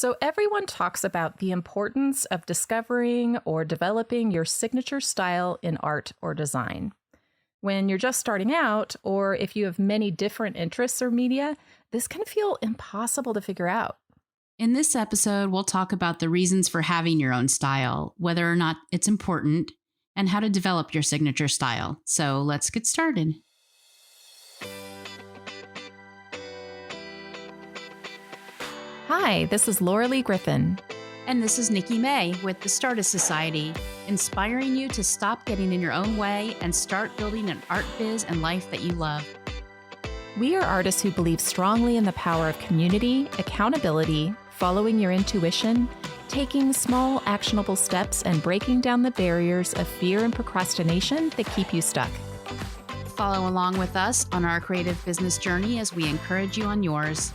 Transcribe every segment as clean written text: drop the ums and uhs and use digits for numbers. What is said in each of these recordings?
So, everyone talks about the importance of discovering or developing your signature style in art or design. When you're just starting out, or if you have many different interests or media, this can feel impossible to figure out. In this episode, we'll talk about the reasons for having your own style, whether or not it's important, and how to develop your signature style. So let's get started. Hi, this is Laura Lee Griffin. And this is Nikki May with the Startist Society, inspiring you to stop getting in your own way and start building an art biz and life that you love. We are artists who believe strongly in the power of community, accountability, following your intuition, taking small, actionable steps, and breaking down the barriers of fear and procrastination that keep you stuck. Follow along with us on our creative business journey as we encourage you on yours.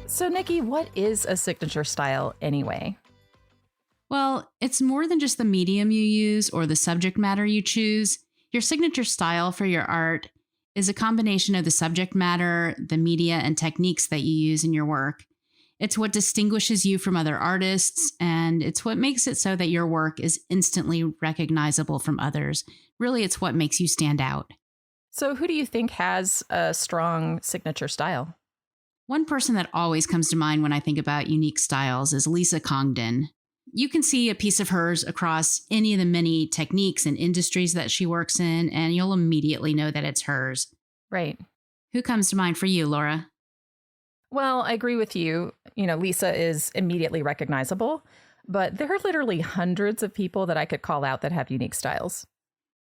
So, Nikki, what is a signature style anyway? Well, it's more than just the medium you use or the subject matter you choose. Your signature style for your art is a combination of the subject matter, the media, and techniques that you use in your work. It's what distinguishes you from other artists, and it's what makes it so that your work is instantly recognizable from others. Really, it's what makes you stand out. So, who do you think has a strong signature style? One person that always comes to mind when I think about unique styles is Lisa Congdon. You can see a piece of hers across any of the many techniques and industries that she works in, and you'll immediately know that it's hers. Right. Who comes to mind for you, Laura? Well, I agree with you. Lisa is immediately recognizable, but there are literally hundreds of people that I could call out that have unique styles.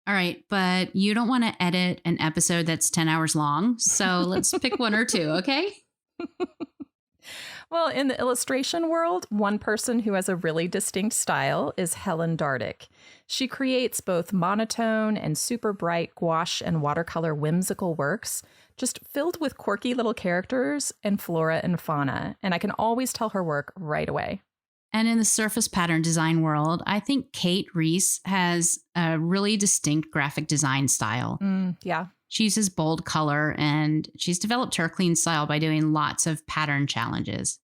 All right, but you don't want to edit an episode that's 10 hours long, so let's pick one or two, okay? Well, in the illustration world, one person who has a really distinct style is Helen Dardick. She creates both monotone and super bright gouache and watercolor whimsical works, just filled with quirky little characters and flora and fauna. And I can always tell her work right away. And in the surface pattern design world, I think Kate Reese has a really distinct graphic design style. Yeah. She uses bold color, and she's developed her clean style by doing lots of pattern challenges.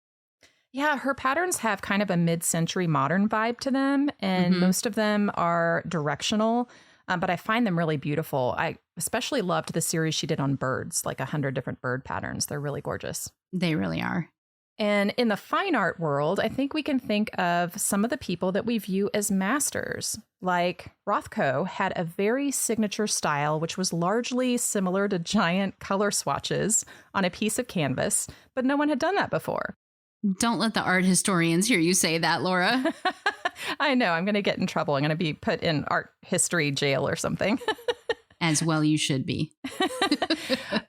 Yeah, her patterns have kind of a mid-century modern vibe to them, and most of them are directional, but I find them really beautiful. I especially loved the series she did on birds, like 100 different bird patterns. They're really gorgeous. They really are. And in the fine art world, I think we can think of some of the people that we view as masters. Like Rothko had a very signature style, which was largely similar to giant color swatches on a piece of canvas, but no one had done that before. Don't let the art historians hear you say that, Laura. I know, I'm going to get in trouble. I'm going to be put in art history jail or something. As well you should be.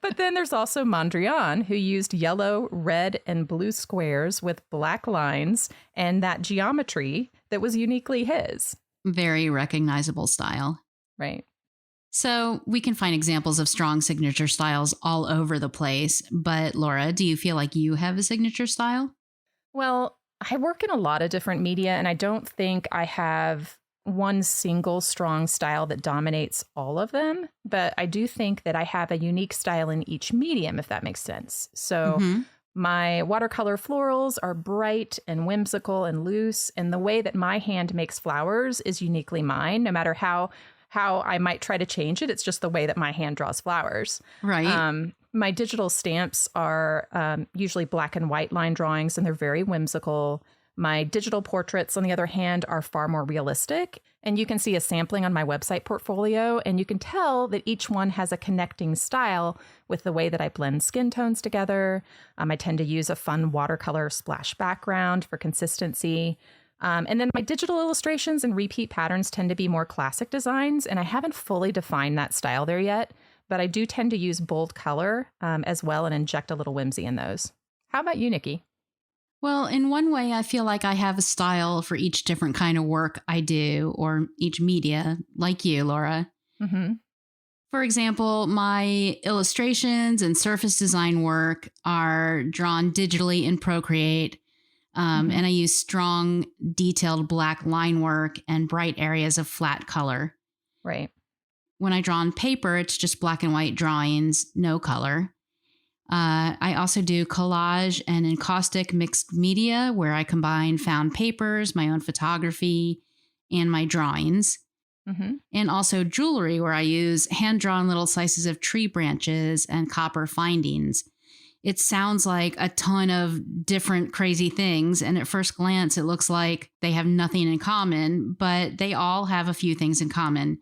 But then there's also Mondrian, who used yellow, red, and blue squares with black lines and that geometry that was uniquely his. Very recognizable style. Right. So we can find examples of strong signature styles all over the place. But Laura, do you feel like you have a signature style? Well, I work in a lot of different media, and I don't think I have one single strong style that dominates all of them. But I do think that I have a unique style in each medium, if that makes sense. So my watercolor florals are bright and whimsical and loose. And the way that my hand makes flowers is uniquely mine, no matter how I might try to change it. It's just the way that my hand draws flowers. Right. My digital stamps are usually black and white line drawings, and they're very whimsical. My digital portraits, on the other hand, are far more realistic. And you can see a sampling on my website portfolio, and you can tell that each one has a connecting style with the way that I blend skin tones together. I tend to use a fun watercolor splash background for consistency. And then my digital illustrations and repeat patterns tend to be more classic designs, and I haven't fully defined that style there yet, but I do tend to use bold color as well and inject a little whimsy in those. How about you, Nikki? Well, in one way, I feel like I have a style for each different kind of work I do, or each media, like you, Laura. For example, my illustrations and surface design work are drawn digitally in Procreate, and I use strong, detailed black line work and bright areas of flat color. Right. When I draw on paper, it's just black and white drawings, no color. I also do collage and encaustic mixed media, where I combine found papers, my own photography, and my drawings. Mm-hmm. And also jewelry, where I use hand-drawn little slices of tree branches and copper findings. It sounds like a ton of different crazy things, and at first glance, it looks like they have nothing in common, but they all have a few things in common.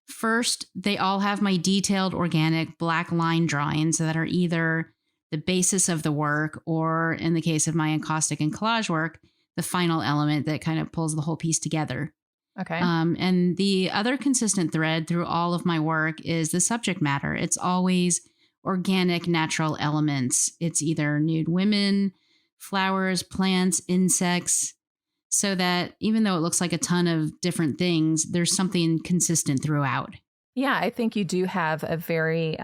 First, they all have my detailed organic black line drawings that are either the basis of the work or, in the case of my encaustic and collage work, the final element that kind of pulls the whole piece together. Okay. And the other consistent thread through all of my work is the subject matter. It's always organic, natural elements. It's either nude women, flowers, plants, insects, so that even though it looks like a ton of different things, there's something consistent throughout. Yeah, I think you do have a very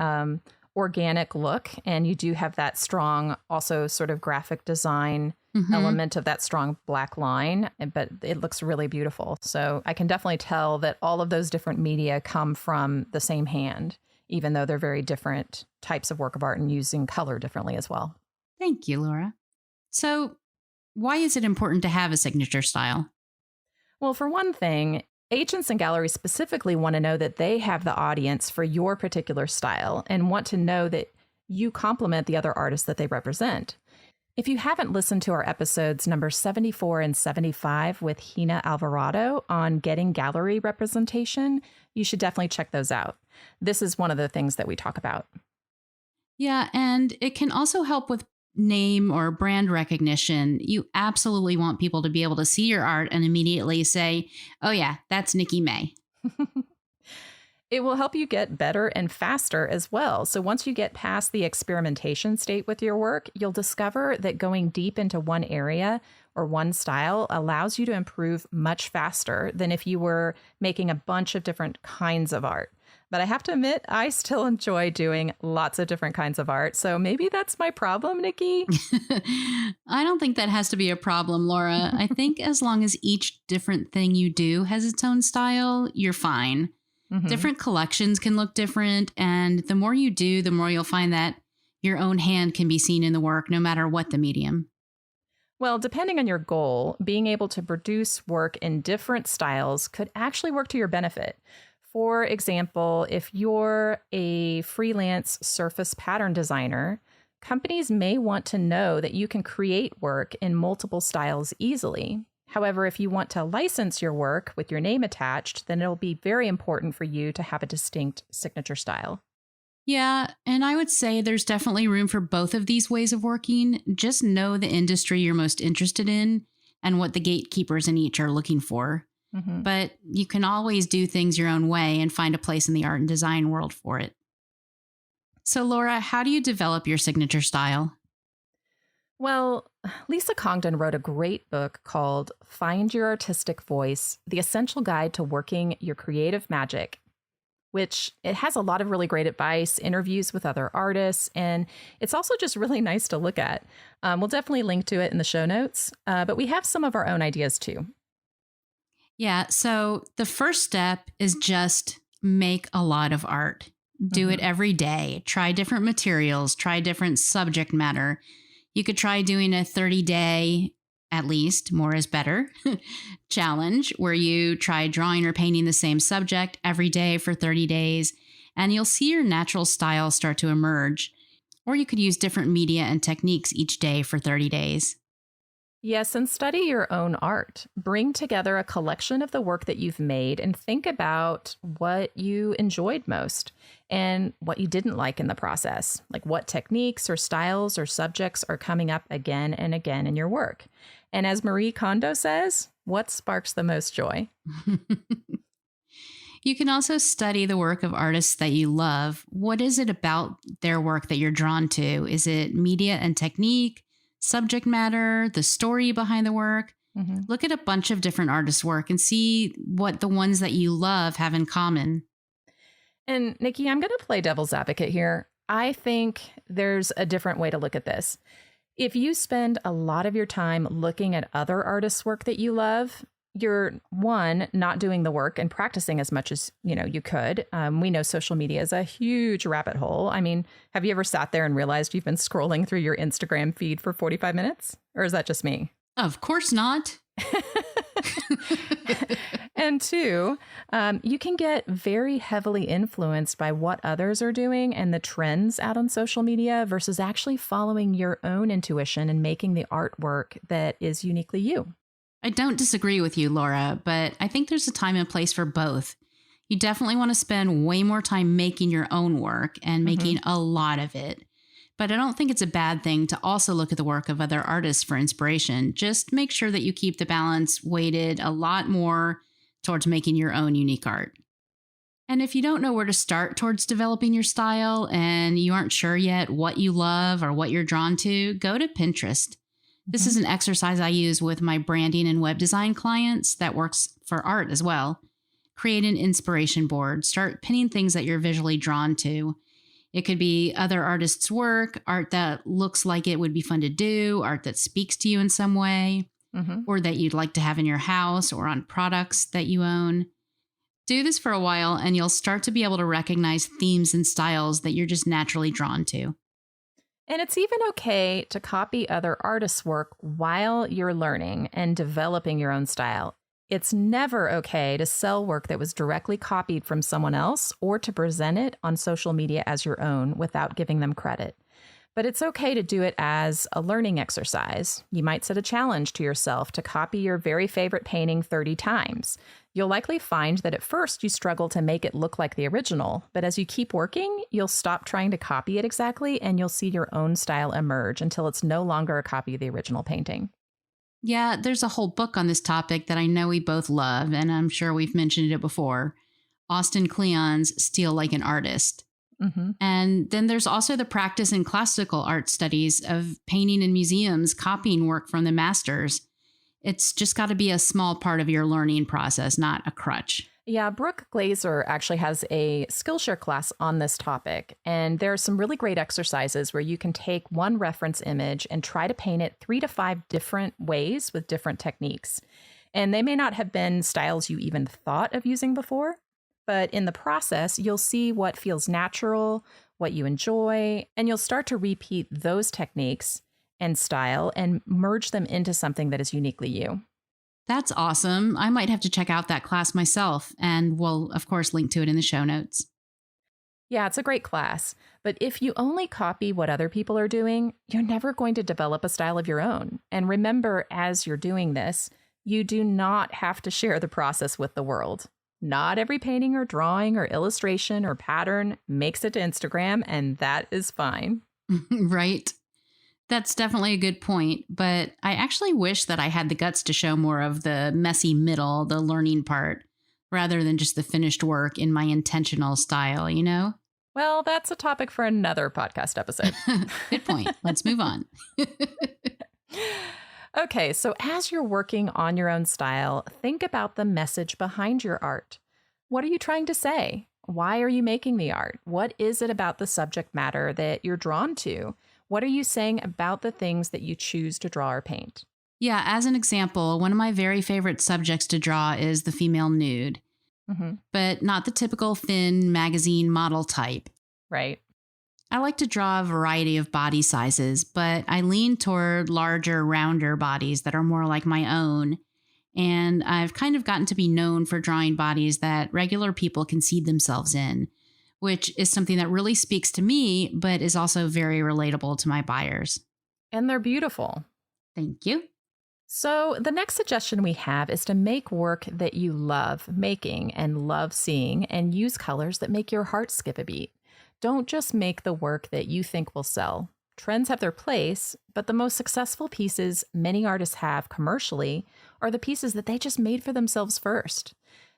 organic look, and you do have that strong, also sort of graphic design element of that strong black line, but it looks really beautiful. So I can definitely tell that all of those different media come from the same hand, even though they're very different types of work of art and using color differently as well. Thank you, Laura. So why is it important to have a signature style? Well, for one thing, agents and galleries specifically want to know that they have the audience for your particular style and want to know that you complement the other artists that they represent. If you haven't listened to our episodes number 74 and 75 with Hina Alvarado on getting gallery representation, you should definitely check those out. This is one of the things that we talk about. Yeah, and it can also help with name or brand recognition. You absolutely want people to be able to see your art and immediately say, oh yeah, that's Nikki May. It will help you get better and faster as well. So once you get past the experimentation state with your work, you'll discover that going deep into one area or one style allows you to improve much faster than if you were making a bunch of different kinds of art. But I have to admit, I still enjoy doing lots of different kinds of art. So maybe that's my problem, Nikki. I don't think that has to be a problem, Laura. I think as long as each different thing you do has its own style, you're fine. Mm-hmm. Different collections can look different. And the more you do, the more you'll find that your own hand can be seen in the work, no matter what the medium. Well, depending on your goal, being able to produce work in different styles could actually work to your benefit. For example, if you're a freelance surface pattern designer, companies may want to know that you can create work in multiple styles easily. However, if you want to license your work with your name attached, then it'll be very important for you to have a distinct signature style. Yeah, and I would say there's definitely room for both of these ways of working. Just know the industry you're most interested in and what the gatekeepers in each are looking for. Mm-hmm. But you can always do things your own way and find a place in the art and design world for it. So, Laura, how do you develop your signature style? Well, Lisa Congdon wrote a great book called Find Your Artistic Voice, The Essential Guide to Working Your Creative Magic, which it has a lot of really great advice, interviews with other artists, and it's also just really nice to look at. We'll definitely link to it in the show notes, but we have some of our own ideas too. Yeah, so the first step is just make a lot of art. Do it every day. Try different materials, try different subject matter. You could try doing a 30-day, at least, more is better, challenge where you try drawing or painting the same subject every day for 30 days, and you'll see your natural style start to emerge. Or you could use different media and techniques each day for 30 days. Yes, and study your own art. Bring together a collection of the work that you've made and think about what you enjoyed most and what you didn't like in the process. Like what techniques or styles or subjects are coming up again and again in your work. And as Marie Kondo says, what sparks the most joy? You can also study the work of artists that you love. What is it about their work that you're drawn to? Is it media and technique? Subject matter, the story behind the work? Look at a bunch of different artists' work and see what the ones that you love have in common. And Nikki, I'm going to play devil's advocate here. I think there's a different way to look at this. If you spend a lot of your time looking at other artists' work that you love, you're one, not doing the work and practicing as much as you could. We know social media is a huge rabbit hole. I mean, have you ever sat there and realized you've been scrolling through your Instagram feed for 45 minutes? Or is that just me? Of course not. And two, you can get very heavily influenced by what others are doing and the trends out on social media versus actually following your own intuition and making the artwork that is uniquely you. I don't disagree with you, Laura, but I think there's a time and place for both. You definitely want to spend way more time making your own work and making a lot of it. But I don't think it's a bad thing to also look at the work of other artists for inspiration. Just make sure that you keep the balance weighted a lot more towards making your own unique art. And if you don't know where to start towards developing your style and you aren't sure yet what you love or what you're drawn to, go to Pinterest. This is an exercise I use with my branding and web design clients that works for art as well. Create an inspiration board. Start pinning things that you're visually drawn to. It could be other artists' work, art that looks like it would be fun to do, art that speaks to you in some way, or that you'd like to have in your house or on products that you own. Do this for a while and you'll start to be able to recognize themes and styles that you're just naturally drawn to. And it's even okay to copy other artists' work while you're learning and developing your own style. It's never okay to sell work that was directly copied from someone else or to present it on social media as your own without giving them credit. But it's okay to do it as a learning exercise. You might set a challenge to yourself to copy your very favorite painting 30 times. You'll likely find that at first you struggle to make it look like the original, but as you keep working, you'll stop trying to copy it exactly and you'll see your own style emerge until it's no longer a copy of the original painting. Yeah, there's a whole book on this topic that I know we both love, and I'm sure we've mentioned it before. Austin Kleon's Steal Like an Artist. And then there's also the practice in classical art studies of painting in museums, copying work from the masters. It's just got to be a small part of your learning process, not a crutch. Yeah, Brooke Glazer actually has a Skillshare class on this topic. And there are some really great exercises where you can take one reference image and try to paint it 3 to 5 different ways with different techniques. And they may not have been styles you even thought of using before, but in the process, you'll see what feels natural, what you enjoy, and you'll start to repeat those techniques and style and merge them into something that is uniquely you. That's awesome. I might have to check out that class myself, and we'll, of course, link to it in the show notes. Yeah, it's a great class. But if you only copy what other people are doing, you're never going to develop a style of your own. And remember, as you're doing this, you do not have to share the process with the world. Not every painting or drawing or illustration or pattern makes it to Instagram, and that is fine. Right. That's definitely a good point, but I actually wish that I had the guts to show more of the messy middle, the learning part, rather than just the finished work in my intentional style, you know? Well, that's a topic for another podcast episode. Good point. Let's move on. Okay, so as you're working on your own style, think about the message behind your art. What are you trying to say? Why are you making the art? What is it about the subject matter that you're drawn to? What are you saying about the things that you choose to draw or paint? Yeah, as an example, one of my very favorite subjects to draw is the female nude, but not the typical thin magazine model type. Right. I like to draw a variety of body sizes, but I lean toward larger, rounder bodies that are more like my own. And I've kind of gotten to be known for drawing bodies that regular people can see themselves in, which is something that really speaks to me, but is also very relatable to my buyers. And they're beautiful. Thank you. So the next suggestion we have is to make work that you love making and love seeing and use colors that make your heart skip a beat. Don't just make the work that you think will sell. Trends have their place, but the most successful pieces many artists have commercially are the pieces that they just made for themselves first.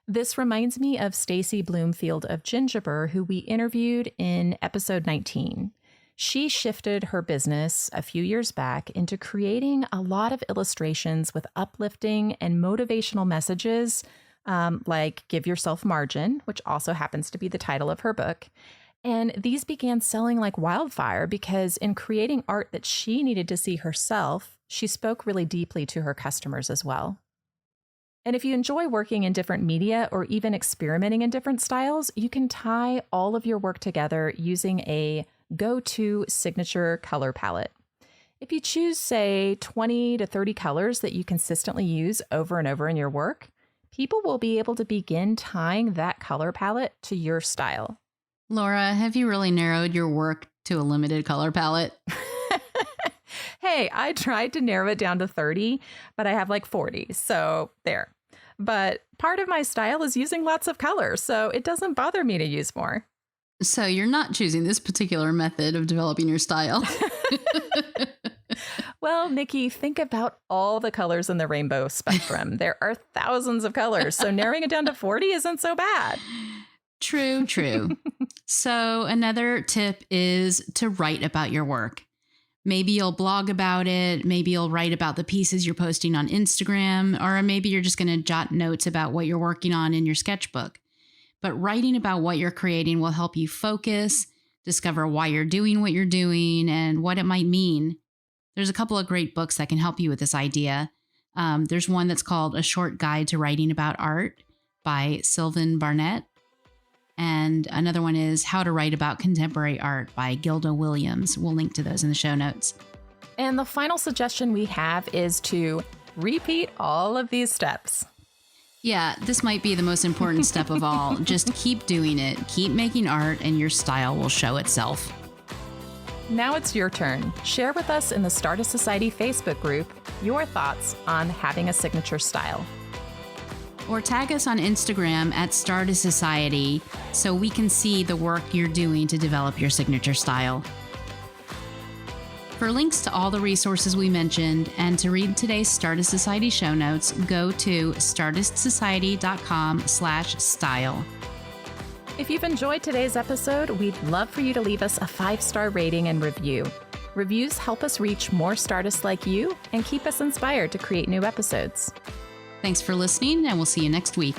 This reminds me of Stacy Bloomfield of Gingerbread, who we interviewed in episode 19. She shifted her business a few years back into creating a lot of illustrations with uplifting and motivational messages, like Give Yourself Margin, which also happens to be the title of her book. And these began selling like wildfire because in creating art that she needed to see herself, she spoke really deeply to her customers as well. And if you enjoy working in different media or even experimenting in different styles, you can tie all of your work together using a go-to signature color palette. If you choose, say, 20 to 30 colors that you consistently use over and over in your work, people will be able to begin tying that color palette to your style. Laura, have you really narrowed your work to a limited color palette? Hey, I tried to narrow it down to 30, but I have like 40, so there. But part of my style is using lots of colors, so it doesn't bother me to use more. So you're not choosing this particular method of developing your style. Well, Nikki, think about all the colors in the rainbow spectrum. There are thousands of colors, so narrowing it down to 40 isn't so bad. True. So another tip is to write about your work. Maybe you'll blog about it. Maybe you'll write about the pieces you're posting on Instagram, or maybe you're just going to jot notes about what you're working on in your sketchbook. But writing about what you're creating will help you focus, discover why you're doing what you're doing, and what it might mean. There's a couple of great books that can help you with this idea. There's one that's called A Short Guide to Writing About Art by Sylvan Barnett. And another one is How to Write About Contemporary Art by Gilda Williams. We'll link to those in the show notes. And the final suggestion we have is to repeat all of these steps. Yeah, this might be the most important step of all. Just keep doing it. Keep making art and your style will show itself. Now it's your turn. Share with us in the Startist Society Facebook group your thoughts on having a signature style. Or tag us on Instagram at Startist Society so we can see the work you're doing to develop your signature style. For links to all the resources we mentioned and to read today's Startist Society show notes, go to startistsociety.com/style. If you've enjoyed today's episode, we'd love for you to leave us a 5-star rating and review. Reviews help us reach more Startists like you and keep us inspired to create new episodes. Thanks for listening, and we'll see you next week.